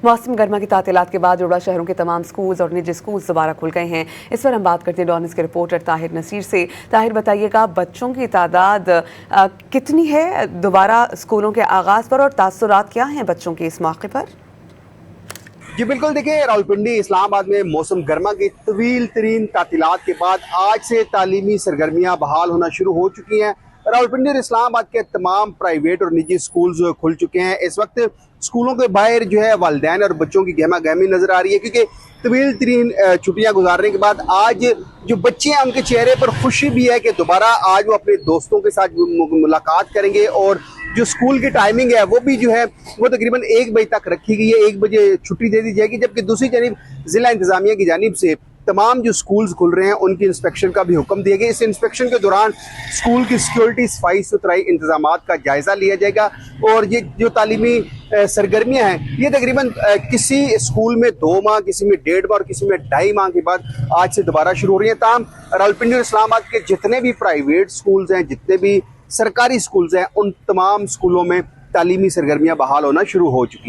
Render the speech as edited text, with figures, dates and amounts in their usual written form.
मौसम गर्मा की तातीलात के बाद जुड़ा शहरों के तमाम स्कूल्स और निजी स्कूल्स दोबारा खुल गए हैं। इस पर हम बात करते हैं डॉनिस के रिपोर्टर ताहिर नसीर से। ताहिर, बताइएगा बच्चों की तादाद कितनी है दोबारा स्कूलों के आगाज पर और तासुरात क्या हैं बच्चों के इस मौके पर? जी बिल्कुल, देखिए रावलपिंडी इस्लामाबाद में मौसम गर्मा की तवील तरीन तातीलात के बाद आज से तालीमी सरगर्मियां बहाल होना शुरू हो चुकी हैं। रावलपिंडी और इस्लामाबाद के तमाम प्राइवेट और निजी स्कूल्स खुल चुके हैं। इस वक्त स्कूलों के बाहर जो है वालिदैन और बच्चों की गहमा गहमी नजर आ रही है, क्योंकि तवील तरीन छुट्टियां गुजारने के बाद आज जो बच्चे हैं उनके चेहरे पर खुशी भी है कि दोबारा आज वो अपने दोस्तों के साथ मुलाकात करेंगे। और जो स्कूल की टाइमिंग है वो भी जो है वो तकरीबन 1 बजे तक रखी गई है। 1 बजे छुट्टी दे दी जाएगी, जबकि दूसरी जानिब जिला इंतजामिया की जानिब से तमाम जो स्कूल्स खुल रहे हैं उनकी इंस्पेक्शन का भी हुक्म दिया गया। इस इंस्पेक्शन के दौरान स्कूल की सिक्योरिटी, सफाई सुथराई इंतजामात का जायजा लिया जाएगा। और ये जो तालीमी सरगर्मियां हैं ये तकरीबन किसी स्कूल में 2 माह, किसी में 1.5 माह और किसी में 2.5 माह के बाद आज से दोबारा शुरू हो रही है। ताहम रावलपिंडी और इस्लामाबाद के जितने भी प्राइवेट स्कूल्स हैं, जितने भी सरकारी स्कूल्स हैं, उन तमाम स्कूलों में तालीमी सरगर्मियां बहाल होना शुरू हो चुकी हैं।